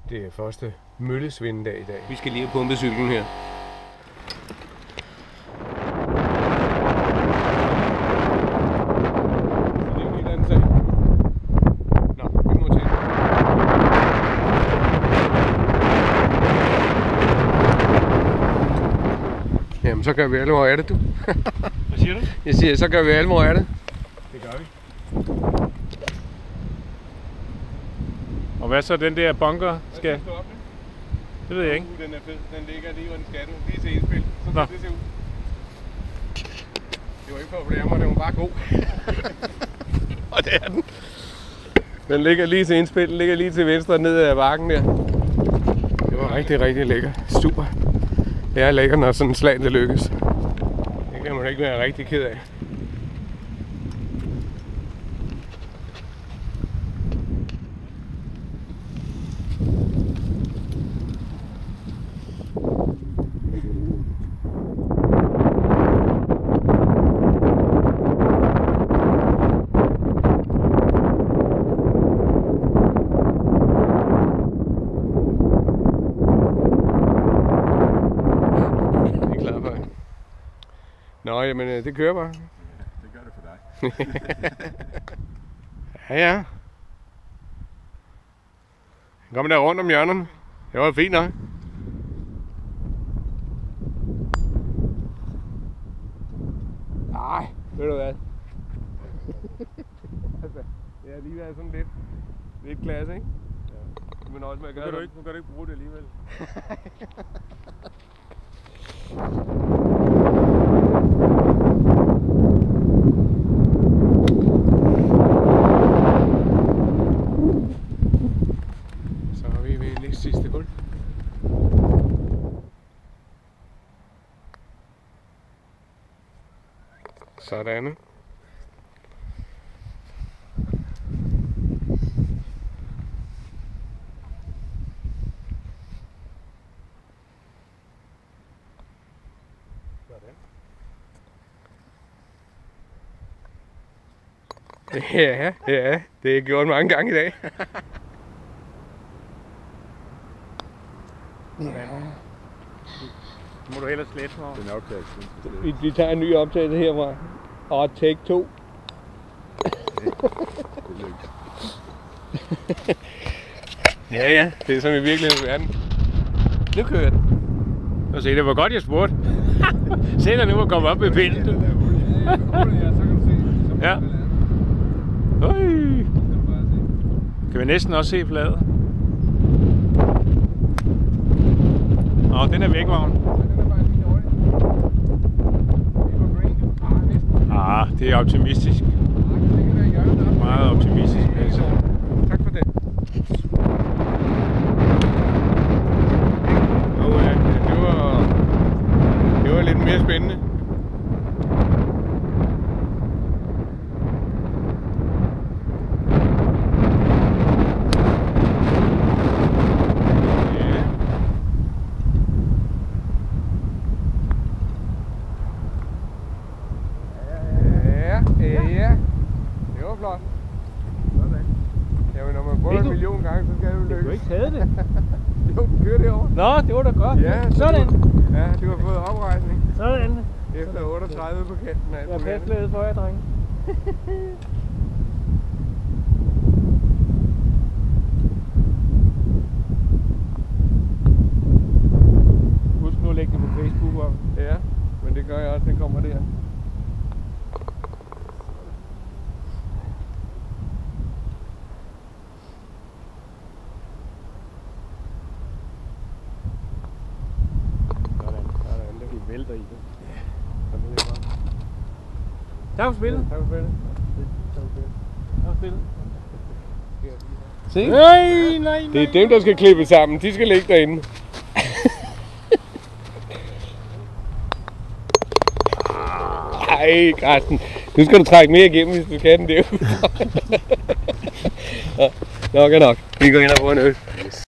Det er første møllesvindedag i dag. Vi skal lige have pumpet cyklen her. Det er en helt anden sag. Nå, vi må til. Jamen, så gør vi alvor af det, du. Hvad siger du? Jeg siger, så gør vi alvor af det. Det gør vi. Og hvad så den der bunker skal? Det ved jeg ikke. Den er fed. Den ligger lige, hvor den skal. Lige til indspil. Så skal det se ud. Det var ikke for at blære mig, den var bare god. Og det er den. Den ligger lige til indspil. Den ligger lige til venstre ned ad bakken der. Det var rigtig, rigtig lækker. Super. Det er lækkert, når sådan en slag det lykkes. Det kan man ikke være rigtig ked af. Nå, jamen det kører bare. Ja, det gør det for dig. Ja. Kom der rundt om hjørnerne. Det var fint nok. Nej, ved du hvad? Altså, det har lige været sådan lidt klasse, ikke? Ja. Men også med at gøre Nu kan du ikke bruge det alligevel. Så er vi ved det sidste hul. Sådan. Ja, det er gjort mange gange i dag. Må du ellers slette mig? Den er optaget. Vi tager en ny optagelse herfra. Og take 2. Ja, det er som i virkelighedens verden. Nu kører den. Og se, det var godt, jeg spurgte. Se dig nu at komme op med pinden, du. Ja. Øj. Kan vi næsten også se fladet? Nå, den er væk, vogn. Det er optimistisk. Meget optimistisk. Altså. Tak for det. Det var lidt mere spændende. Ja, det var flot. Sådan. Jamen, når man prøver 1 million gange, så skal det jo lykkes. Du har ikke taget det? Jo, den kører derovre. Nå, det var da godt. Ja, sådan. Ja, du har fået oprejsning. Sådan. Efter 38 på kanten af alt Jeg er muligt. pæstlædet for jer, drenge. Husk nu at lægge det på Facebook. Ja, men det gør jeg også, det kommer der. Det vælter i det. Tak for spillet. Tak for spillet. Tak for spillet. Se? Nej. Det er dem, der skal klippe sammen. De skal ligge derinde. Ej, Carsten. Nu skal du trække mere igennem, hvis du kan den derude. Nok er nok. Vi går ind og får en øl. Yes.